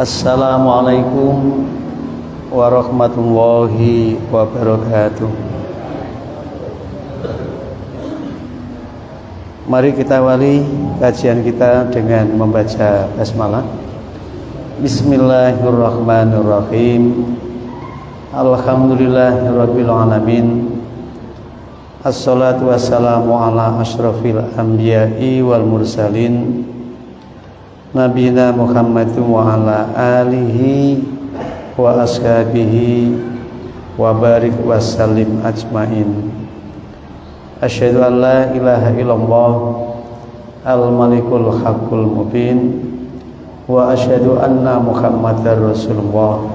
Assalamualaikum warahmatullahi wabarakatuh. Mari kita awali kajian kita dengan membaca basmalah. Bismillahirrahmanirrahim. Alhamdulillahirabbil alamin. Assalatu wassalamu ala asyrafil anbiya'i wal mursalin Nabina Muhammadin wa ala alihi wa ashabihi wa barik wa sallim ajmain. Asyhadu an la ilaha illallah al-malikul haqqul mubin wa asyhadu anna Muhammadar Rasulullah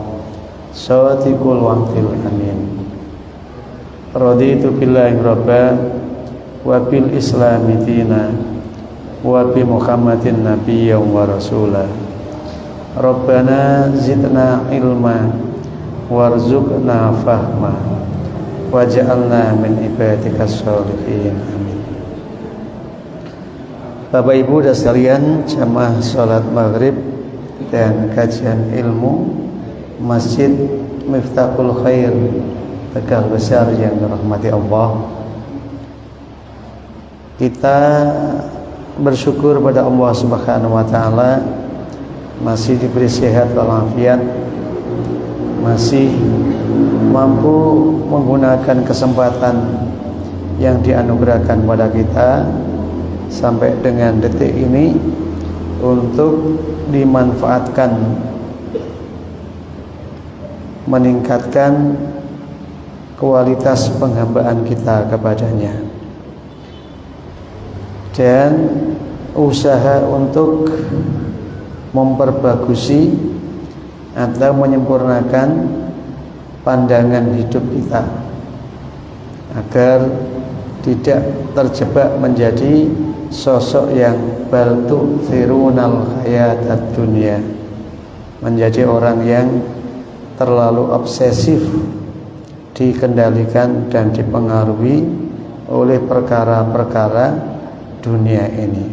shadiqul wa'dil amin. Raditu billahi rabba wa bil islami dina wa bi Muhammadin nabiyyan wa rasula. Rabbana zidna ilma warzuqna fahma waj'alna min ibadikas sholihin. Amin. Bapak Ibu dan sekalian, jamaah salat maghrib dan kajian ilmu Masjid Miftahul Khair Tegal Besar yang dirahmati Allah, kita bersyukur pada Allah Subhanahu wa taala masih diberi sehat walafiat, masih mampu menggunakan kesempatan yang dianugerahkan pada kita sampai dengan detik ini untuk dimanfaatkan, meningkatkan kualitas penghambaan kita kepadanya dan usaha untuk memperbagusi atau menyempurnakan pandangan hidup kita agar tidak terjebak menjadi sosok yang bal tu'thirunal hayatad dunya, menjadi orang yang terlalu obsesif, dikendalikan dan dipengaruhi oleh perkara-perkara dunia ini,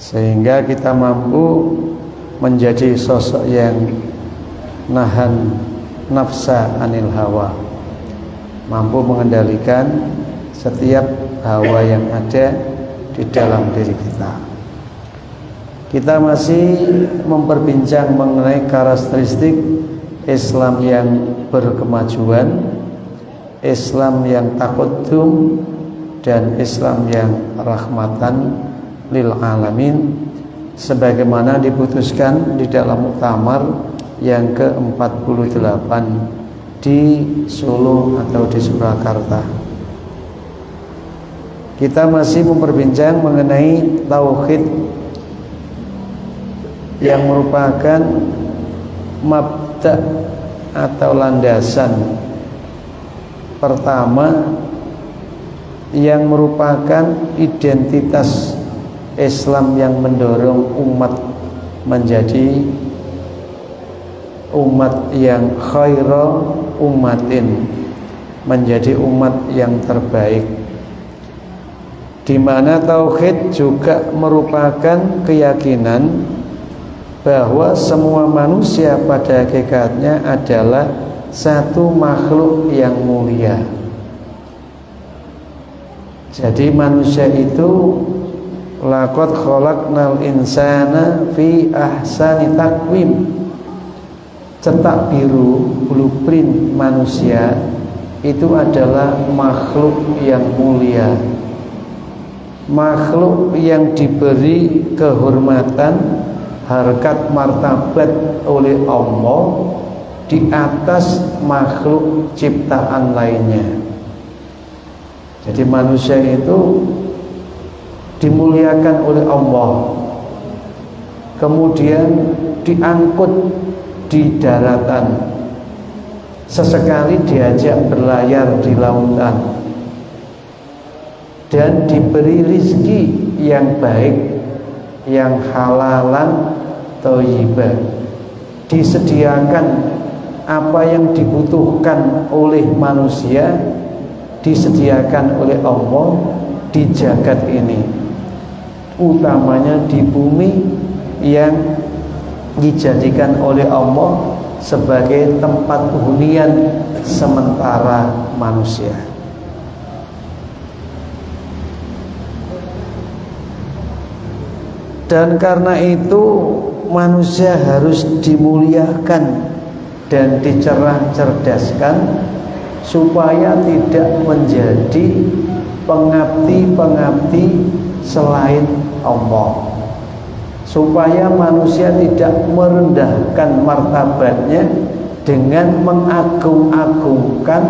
sehingga kita mampu menjadi sosok yang nahan nafsa anil hawa, mampu mengendalikan setiap hawa yang ada di dalam diri kita. Kita masih memperbincang mengenai karakteristik Islam yang berkemajuan, Islam yang taqaddum, dan Islam yang rahmatan lil alamin, sebagaimana diputuskan di dalam muktamar yang ke-48 di Solo atau di Surakarta. Kita masih memperbincang mengenai tauhid yang merupakan mabda atau landasan pertama yang merupakan identitas Islam yang mendorong umat menjadi umat yang khaira ummatin, menjadi umat yang terbaik, di mana tauhid juga merupakan keyakinan bahwa semua manusia pada hakikatnya adalah satu makhluk yang mulia. Jadi manusia itu laqad khalaqnal insana fi ahsani taqwim. Cetak biru, blueprint manusia itu adalah makhluk yang mulia, makhluk yang diberi kehormatan, harkat martabat oleh Allah di atas makhluk ciptaan lainnya. Jadi manusia itu dimuliakan oleh Allah, kemudian diangkut di daratan, sesekali diajak berlayar di lautan, dan diberi rizki yang baik, yang halalan thayyibah, disediakan apa yang dibutuhkan oleh manusia, disediakan oleh Allah di jagat ini, utamanya di bumi yang dijadikan oleh Allah sebagai tempat hunian sementara manusia. Dan karena itu manusia harus dimuliakan dan dicerah-cerdaskan supaya tidak menjadi pengabdi-pengabdi selain Allah, supaya manusia tidak merendahkan martabatnya dengan mengagung-agungkan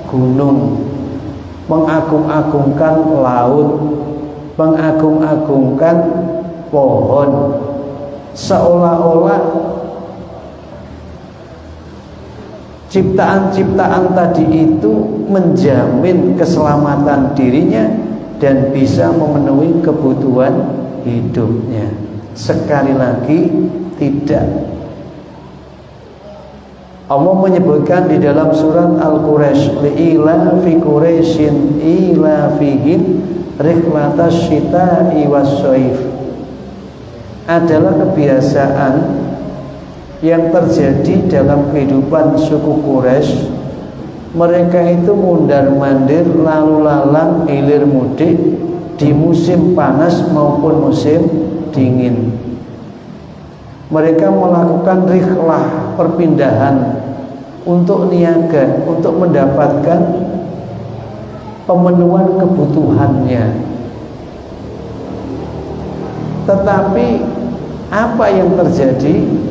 gunung, mengagung-agungkan laut, mengagung-agungkan pohon, seolah-olah ciptaan-ciptaan tadi itu menjamin keselamatan dirinya dan bisa memenuhi kebutuhan hidupnya. Sekali lagi, tidak. Allah menyebutkan di dalam surat Al-Quraish, li'ila fi Quraisyin ila fihim rihlatas syita'i was-shaif, adalah kebiasaan yang terjadi dalam kehidupan suku Quraisy. Mereka itu mundar-mandir, lalu lalang, hilir mudik di musim panas maupun musim dingin. Mereka melakukan rihlah, perpindahan untuk niaga, untuk mendapatkan pemenuhan kebutuhannya. Tetapi apa yang terjadi?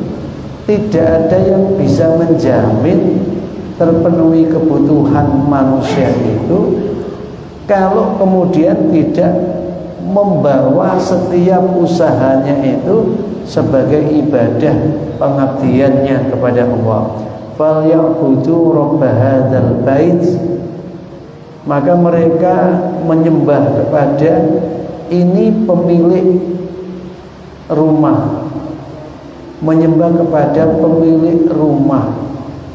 Tidak ada yang bisa menjamin terpenuhi kebutuhan manusia itu kalau kemudian tidak membawa setiap usahanya itu sebagai ibadah pengabdiannya kepada Allah. Falyabudu rabb hadzal bait, maka mereka menyembah kepada ini pemilik rumah, menyembah kepada pemilik rumah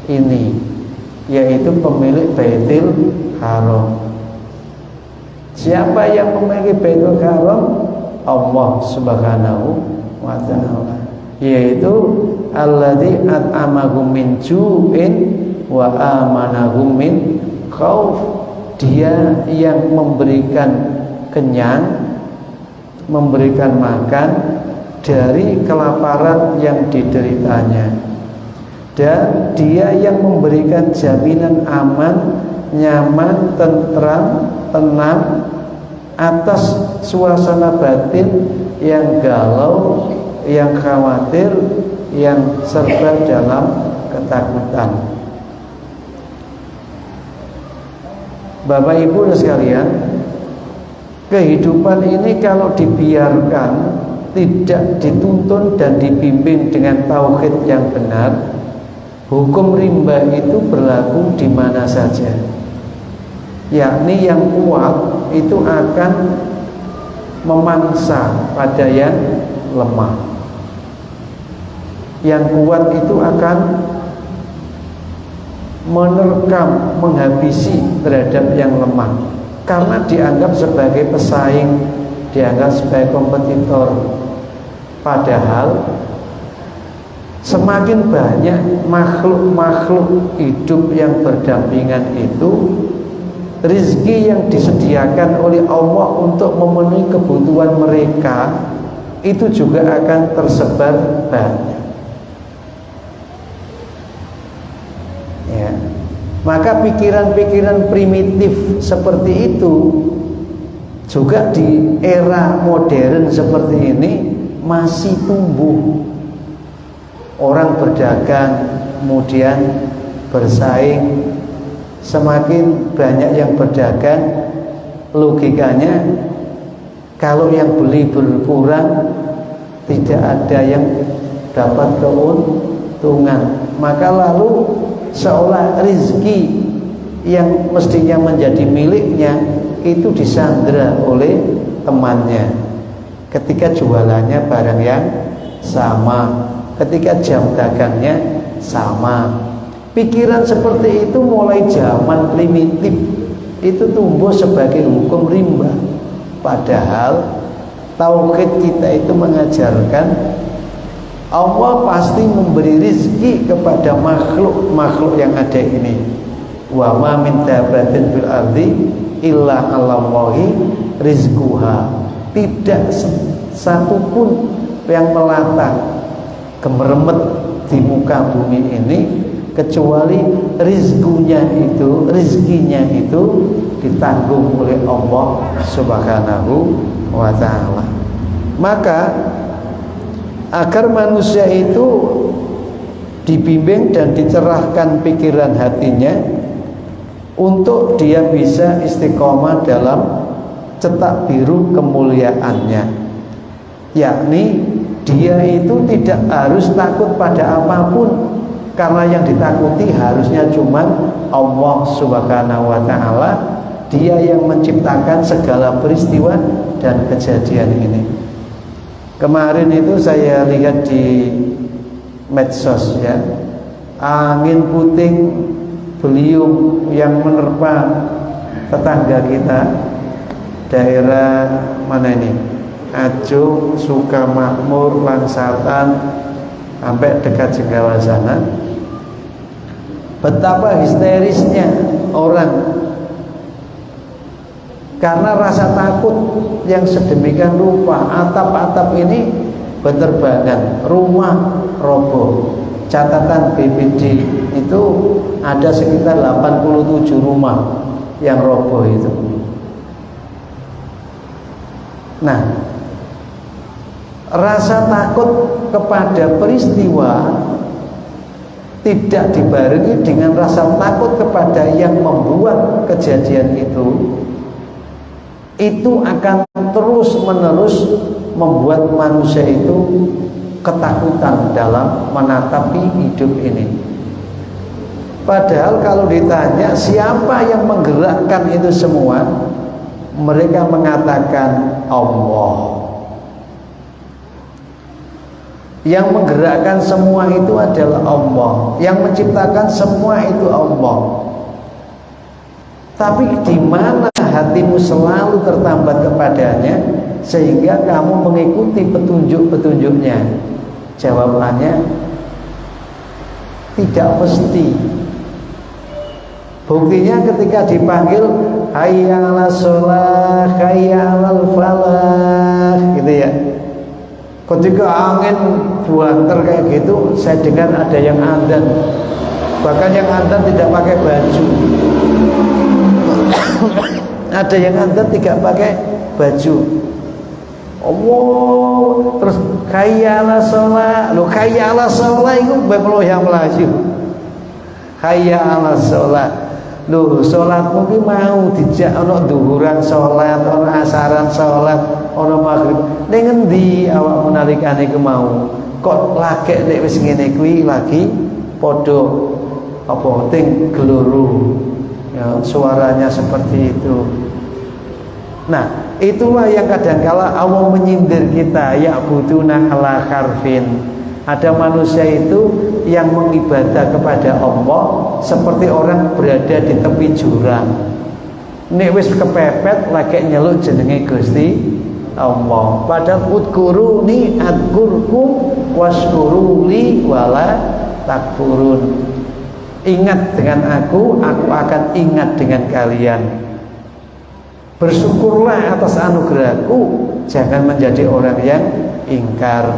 ini, yaitu pemilik Baitul Haram. Siapa yang memiliki Baitul Haram? Allah Subhanahu wa ta'ala, yaitu alladzi at'amahum min ju'in wa amanahum min khauf. Dia yang memberikan kenyang, memberikan makan dari kelaparan yang dideritanya, dan dia yang memberikan jaminan aman, nyaman, tentram, tenang atas suasana batin yang galau, yang khawatir, yang serba dalam ketakutan. Bapak Ibu sekalian, kehidupan ini kalau dibiarkan, tidak dituntun dan dibimbing dengan tauhid yang benar, hukum rimba itu berlaku di mana saja. Yakni yang kuat itu akan memangsa pada yang lemah. Yang kuat itu akan menerkam, menghabisi terhadap yang lemah, karena dianggap sebagai pesaing, dianggap sebagai kompetitor. Padahal semakin banyak makhluk-makhluk hidup yang berdampingan itu, rezeki yang disediakan oleh Allah untuk memenuhi kebutuhan mereka itu juga akan tersebar banyak. Ya. Maka pikiran-pikiran primitif seperti itu juga di era modern seperti ini masih tumbuh. Orang berdagang, kemudian bersaing, semakin banyak yang berdagang, logikanya kalau yang beli berkurang, tidak ada yang dapat keuntungan, maka lalu seolah rezeki yang mestinya menjadi miliknya itu disandra oleh temannya. Ketika jualannya barang yang sama, ketika jam dagangnya sama. Pikiran seperti itu mulai zaman primitif itu tumbuh sebagai hukum rimba. Padahal tauhid kita itu mengajarkan Allah pasti memberi rizki kepada makhluk-makhluk yang ada ini. Wa ma min dabbatin fil ardi illa 'alallahi rizquha. Tidak satu pun yang melata gemeremet di muka bumi ini kecuali rizkinya itu ditanggung oleh Allah Subhanahu wa ta'ala. Maka agar manusia itu dibimbing dan dicerahkan pikiran hatinya untuk dia bisa istiqomah dalam cetak biru kemuliaannya, yakni dia itu tidak harus takut pada apapun, karena yang ditakuti harusnya cuma Allah Subhanahu wa ta'ala. Dia yang menciptakan segala peristiwa dan kejadian ini. Kemarin itu saya lihat di medsos ya, angin puting beliung yang menerpa tetangga kita daerah mana ini, Ajo, Sukamakmur, Langsatan sampai dekat Jenggawa sana. Betapa histerisnya orang karena rasa takut yang sedemikian rupa. Atap-atap ini berterbangan, rumah roboh. Catatan BPD itu ada sekitar 87 rumah yang roboh itu. Nah, rasa takut kepada peristiwa tidak dibarengi dengan rasa takut kepada yang membuat kejadian itu akan terus menerus membuat manusia itu ketakutan dalam menatapi hidup ini. Padahal kalau ditanya siapa yang menggerakkan itu semua, mereka mengatakan Allah. Yang menggerakkan semua itu adalah Allah. Yang menciptakan semua itu Allah. Tapi di mana hatimu selalu tertambat kepadanya sehingga kamu mengikuti petunjuk-petunjuknya? Jawabannya tidak mesti. Buktinya ketika dipanggil hayya 'alas shalah, hayya 'alal falah, gitu ya. Ketika angin buanter kayak gitu, saya dengar ada yang adzan. Bahkan yang adzan tidak pakai baju. Ada yang adzan tidak pakai baju. Allah, terus hayya 'alas shalah. Lo hayya 'alas shalah itu yang melaju. Hayya 'alas shalah. Loh, sholatmu ki mau dijak ana dhuhuran sholat, ana asaran sholat, ana maghrib. Ning ngendi awakmu nalikane ku mau? Kok lagek nek wis ngene kuwi lagi padha apa ting geluru. Ya, suaranya seperti itu. Nah, itulah yang kadangkala Allah menyindir kita, ya buduna ala harfin. Ada manusia itu yang mengibadah kepada Allah seperti orang berada di tepi jurang. Nek wis kepepet lagi nyeluk jenenge Gusti Allah. Padahal udkuruni adkurkum waskuruli wala takfurun. Ingat dengan aku akan ingat dengan kalian. Bersyukurlah atas anugerahku, jangan menjadi orang yang ingkar.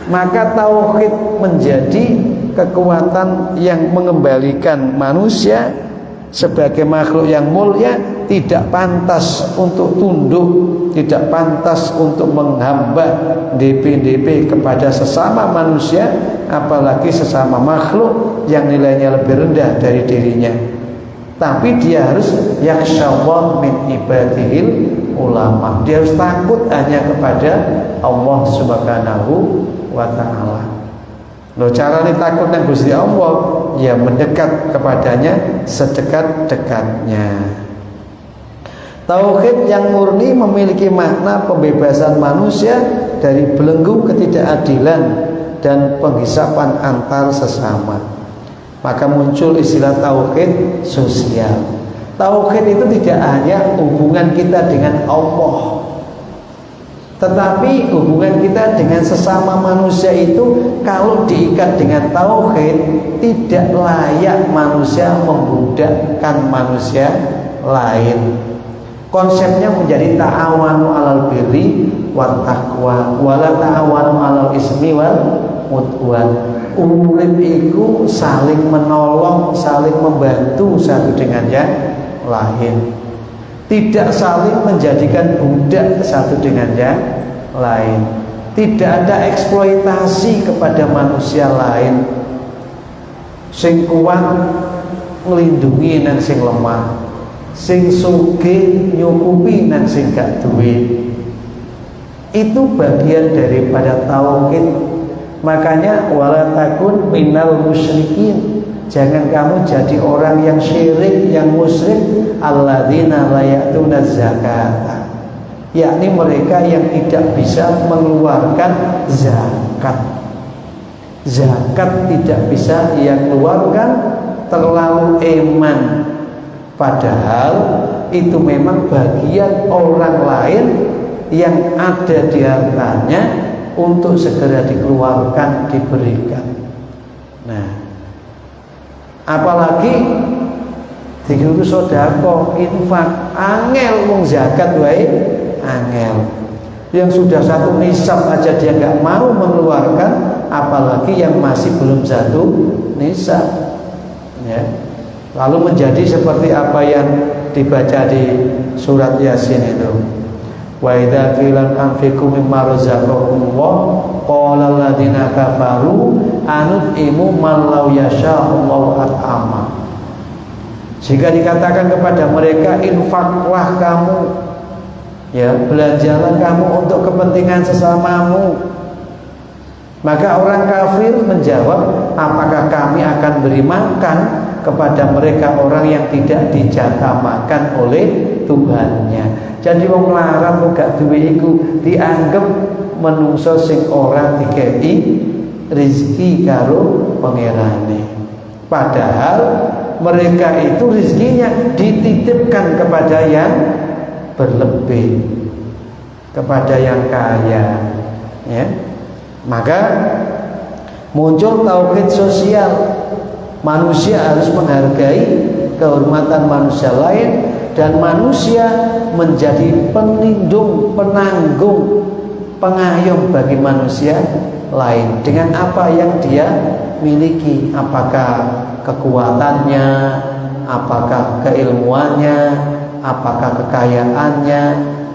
Maka tauhid menjadi kekuatan yang mengembalikan manusia sebagai makhluk yang mulia, tidak pantas untuk tunduk, tidak pantas untuk menghamba DP kepada sesama manusia, apalagi sesama makhluk yang nilainya lebih rendah dari dirinya. Tapi dia harus yakhsyallah min ibadihil ulama. Dia harus takut hanya kepada Allah Subhanahu wa ta'ala. Loh, caranya takut nang Gusti Allah ya mendekat kepadanya sedekat-dekatnya. Tauhid yang murni memiliki makna pembebasan manusia dari belenggu ketidakadilan dan penghisapan antar sesama. Maka muncul istilah tauhid sosial. Tauhid itu tidak hanya hubungan kita dengan Allah, Tetapi hubungan kita dengan sesama manusia itu kalau diikat dengan tauhid, tidak layak manusia membudakkan manusia lain. Konsepnya menjadi ta'awanu 'alal birri wat taqwa wala ta'awanu 'alal ismi wal udwan. Urip iku saling menolong, saling membantu satu dengan yang lain. Tidak saling menjadikan budak satu dengan yang lain. Tidak ada eksploitasi kepada manusia lain. Sing kuat nglindungi nang sing lemah, sing sugih nyukupi nang sing gak duwe. Itu bagian daripada tauhid. Makanya wala takun minal musyrikin. Jangan kamu jadi orang yang syirik, yang musyrik. Alladzina la ya'tuna zakata, yakni mereka yang tidak bisa mengeluarkan zakat. Zakat tidak bisa ia keluarkan, terlalu eman. Padahal itu memang bagian orang lain yang ada di hartanya untuk segera dikeluarkan, diberikan. Nah, apalagi dikira sedekah, infak, angel wong zakat wae angel. Yang sudah satu nisab aja dia nggak mau mengeluarkan, apalagi yang masih belum satu nisab. Ya. Lalu menjadi seperti apa yang dibaca di surat Yasin itu. Wa idza qila anfiqu mimma razaqakumullah qala alladziina kafaru anut'imu man law yasha'allahu at'ama. Jika dikatakan kepada mereka, infaklah kamu, ya, belanjalah kamu untuk kepentingan sesamamu, maka orang kafir menjawab, apakah kami akan beri makan kepada mereka orang yang tidak dijatah makan oleh Tuhannya. Jadi wong larang gak duwe iku dianggap menungso sing ora dikei rezeki karo pangerane. Padahal mereka itu rezekinya dititipkan kepada yang berlebih, kepada yang kaya, ya. Maka muncul tauhid sosial. Manusia harus menghargai kehormatan manusia lain, dan manusia menjadi pelindung, penanggung, pengayom bagi manusia lain dengan apa yang dia miliki, apakah kekuatannya, apakah keilmuannya, apakah kekayaannya,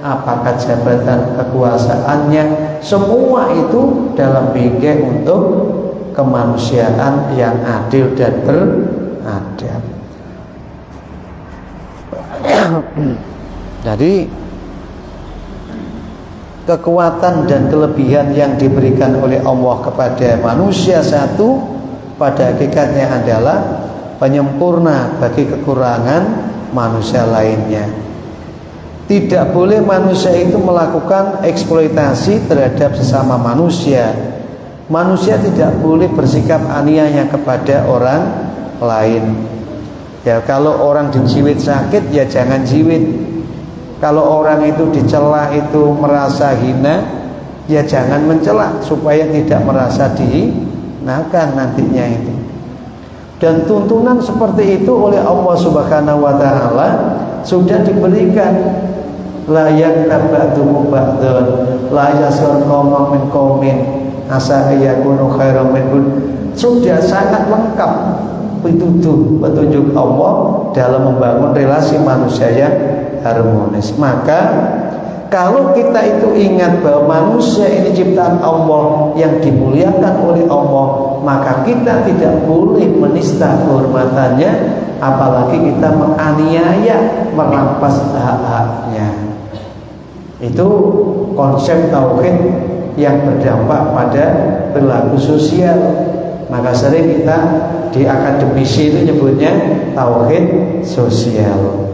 apakah jabatan kekuasaannya. Semua itu dalam bingkai untuk kemanusiaan yang adil dan beradab. Jadi kekuatan dan kelebihan yang diberikan oleh Allah kepada manusia satu, pada hakikatnya adalah penyempurna bagi kekurangan manusia lainnya. Tidak boleh manusia itu melakukan eksploitasi terhadap sesama manusia. Manusia tidak boleh bersikap aniaya kepada orang lain. Ya, kalau orang dijiwit sakit, ya jangan jiwit. Kalau orang itu dicela itu merasa hina, ya jangan mencela supaya tidak merasa dihinakan nantinya itu. Dan tuntunan seperti itu oleh Allah Subhanahu wa taala sudah diberikan. La yaktabatu ba'dun la yasur qauman min qaumin asa yakunu khairan minhum. Sudah sangat lengkap petunjuk Allah dalam membangun relasi manusia yang harmonis. Maka kalau kita itu ingat bahwa manusia ini ciptaan Allah yang dimuliakan oleh Allah, maka kita tidak boleh menista kehormatannya, apalagi kita menganiaya, merampas hak-haknya. Itu konsep tauhid yang berdampak pada perilaku sosial. Maka sering kita di akademisi itu nyebutnya tauhid sosial.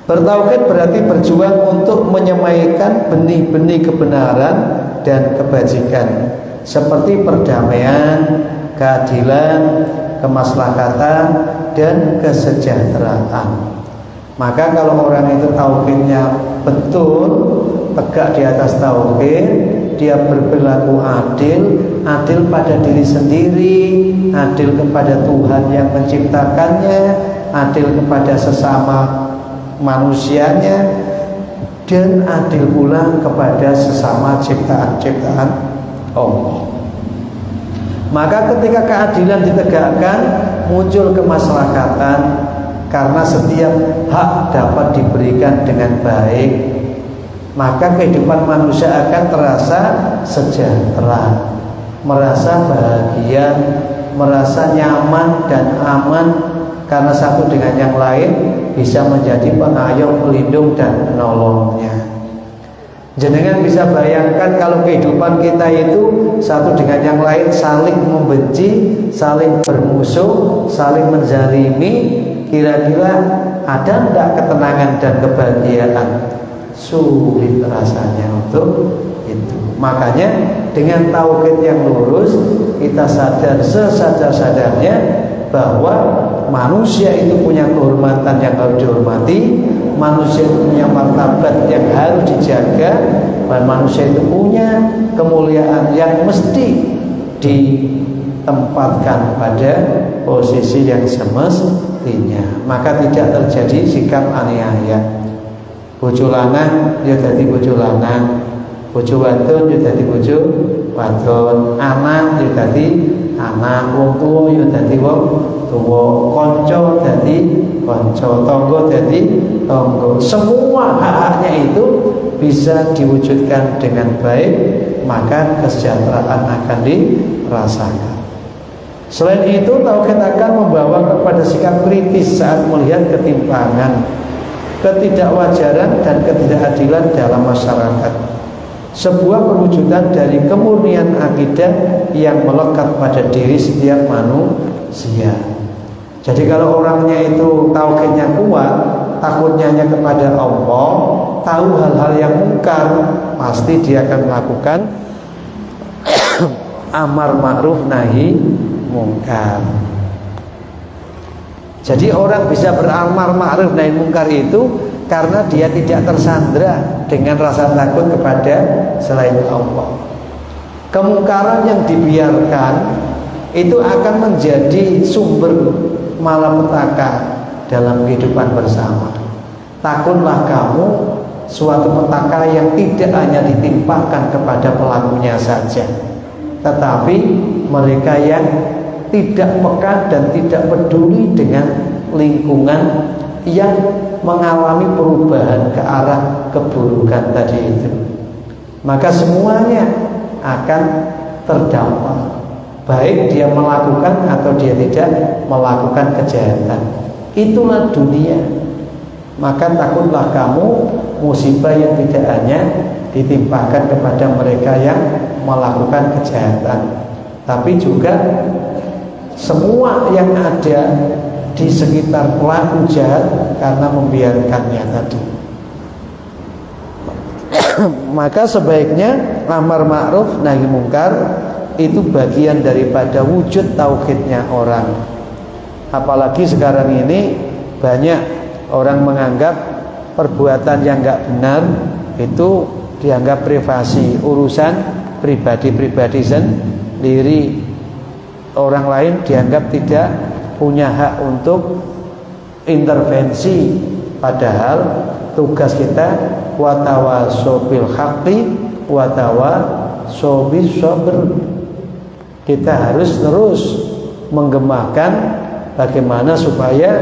Bertauhid berarti berjuang untuk menyemaikan benih-benih kebenaran dan kebajikan, seperti perdamaian, keadilan, kemaslahatan, dan kesejahteraan. Maka kalau orang itu tauhidnya betul, tegak di atas tauhid, dia berperilaku adil pada diri sendiri, adil kepada Tuhan yang menciptakannya, adil kepada sesama manusianya, dan adil pula kepada sesama ciptaan-ciptaan Allah. Maka ketika keadilan ditegakkan, muncul kemaslahatan, karena setiap hak dapat diberikan dengan baik, maka kehidupan manusia akan terasa sejahtera, merasa bahagia, merasa nyaman dan aman, karena satu dengan yang lain bisa menjadi pengayom, pelindung, dan penolongnya. Jenengan bisa bayangkan kalau kehidupan kita itu satu dengan yang lain saling membenci, saling bermusuh, saling menzalimi, kira-kira ada tidak ketenangan dan kebahagiaan? Sulit rasanya untuk itu. Makanya dengan tauhid yang lurus, kita sadar sesadar-sadarnya bahwa manusia itu punya kehormatan yang harus dihormati, manusia itu punya martabat yang harus dijaga, dan manusia itu punya kemuliaan yang mesti ditempatkan pada posisi yang semestinya. Maka tidak terjadi sikap aniaya. Bojo lanang ya dadi bojo lanang, bojo wadon ya dadi bojo wadon, anak ya dadi anak, wong tuwa ya dadi wong tuwa, kanca dadi kanca, tangga dadi tangga. Semua hak-haknya itu bisa diwujudkan dengan baik, maka kesejahteraan akan dirasakan. Selain itu, tauhid akan membawa kepada sikap kritis saat melihat ketimpangan, ketidakwajaran, dan ketidakadilan dalam masyarakat. Sebuah perwujudan dari kemurnian akidah yang melekat pada diri setiap manusia. Jadi kalau orangnya itu tauhidnya kuat, takutnya hanya kepada Allah, tahu hal-hal yang mungkar, pasti dia akan melakukan amar ma'ruf nahi mungkar. Jadi orang bisa beramar ma'ruf nahi mungkar itu karena dia tidak tersandra dengan rasa takut kepada selain Allah. Kemungkaran yang dibiarkan itu akan menjadi sumber malapetaka dalam kehidupan bersama. Takutlah kamu suatu petaka yang tidak hanya ditimpakan kepada pelakunya saja, tetapi mereka yang tidak peka dan tidak peduli dengan lingkungan yang mengalami perubahan ke arah keburukan tadi itu. Maka semuanya akan terdampak, baik dia melakukan atau dia tidak melakukan kejahatan. Itulah dunia. Maka takutlah kamu musibah yang tidak hanya ditimpakan kepada mereka yang melakukan kejahatan, tapi juga semua yang ada di sekitar pelaku jahat karena membiarkannya tadi. Maka sebaiknya amar ma'ruf nahi mungkar itu bagian daripada wujud tauhidnya orang. Apalagi sekarang ini banyak orang menganggap perbuatan yang enggak benar itu dianggap privasi, urusan pribadi-pribadi sendiri. Orang lain dianggap tidak punya hak untuk intervensi, padahal tugas kita watawasau bil haqqi watawasau bis sabr. Kita harus terus menggemakan bagaimana supaya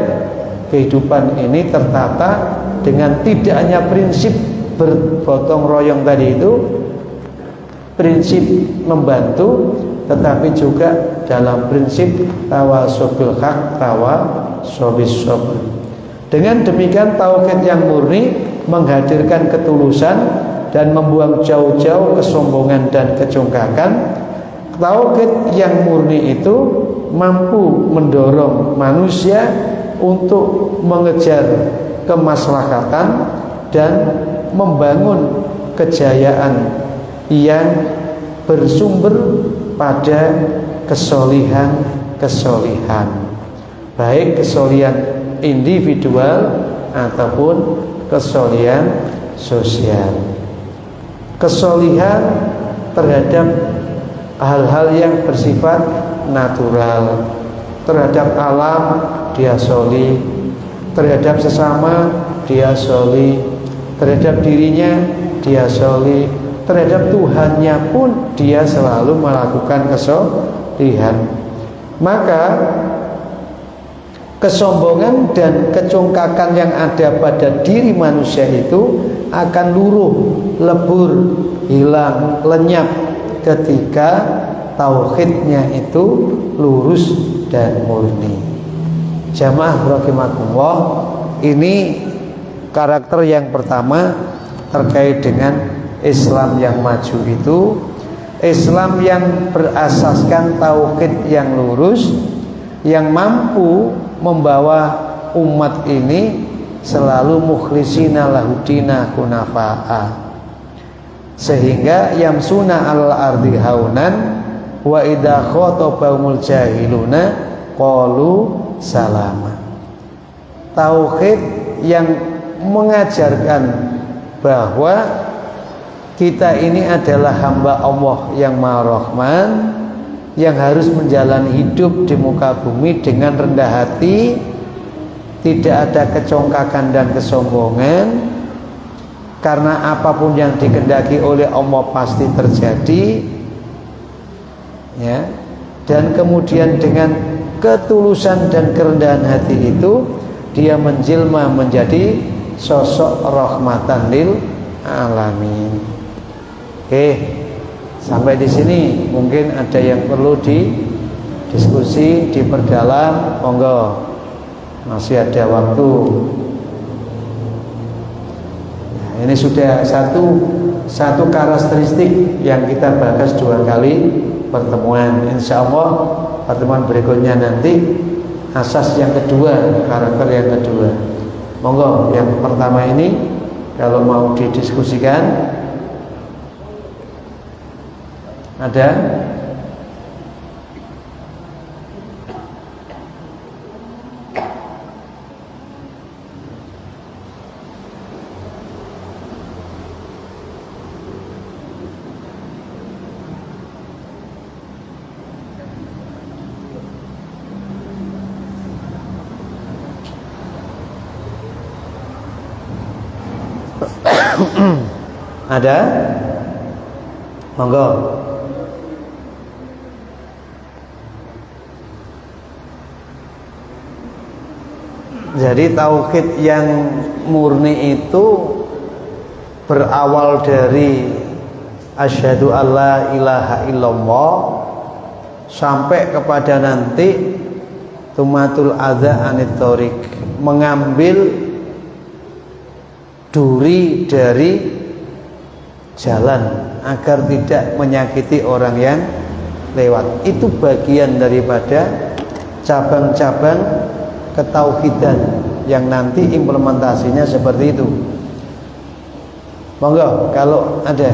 kehidupan ini tertata dengan tidak hanya prinsip bergotong royong tadi itu, prinsip membantu, tetapi juga dalam prinsip tawasau bil haq tawasau bis sabr. Dengan demikian tauhid yang murni menghadirkan ketulusan dan membuang jauh-jauh kesombongan dan kecongkakan. Tauhid yang murni itu mampu mendorong manusia untuk mengejar kemaslahatan dan membangun kejayaan yang bersumber pada kesolihan, baik kesolihan individual ataupun kesolihan sosial. kesolihan terhadap hal-hal yang bersifat natural, terhadap alam dia solih, terhadap sesama dia solih, terhadap dirinya dia solih, terhadap Tuhannya pun dia selalu melakukan kesolihan. Maka kesombongan dan kecongkakan yang ada pada diri manusia itu akan luruh, lebur, hilang, lenyap ketika tauhidnya itu lurus dan murni. Jamaah rahimakumullah, ini karakter yang pertama terkait dengan Islam yang maju itu, Islam yang berasaskan tauhid yang lurus, yang mampu membawa umat ini selalu mukhlisina lahudina kunafa'a, sehingga yamsuna alal ardi haunan wa idza khatabahumul jahiluna qalu salama. Tauhid yang mengajarkan bahwa kita ini adalah hamba Allah yang Maha Rahman, yang harus menjalani hidup di muka bumi dengan rendah hati, tidak ada kecongkakan dan kesombongan, karena apapun yang dikehendaki oleh Allah pasti terjadi, ya. Dan kemudian dengan ketulusan dan kerendahan hati itu dia menjelma menjadi sosok rahmatan lil alamin. Oke. Sampai di sini mungkin ada yang perlu didiskusi, diperdalam, monggo. Masih ada waktu. Nah, ini sudah satu karakteristik yang kita bahas 2 kali pertemuan. Insya Allah pertemuan berikutnya nanti asas yang kedua, karakter yang kedua. Monggo, yang pertama ini kalau mau didiskusikan. Ada? Ada? Monggo. Jadi tauhid yang murni itu berawal dari asyhadu alla ilaha illallah sampai kepada nanti tumatul adza anit thoriq, mengambil duri dari jalan agar tidak menyakiti orang yang lewat. Itu bagian daripada cabang-cabang ketauhidan yang nanti implementasinya seperti itu. Monggo kalau ada.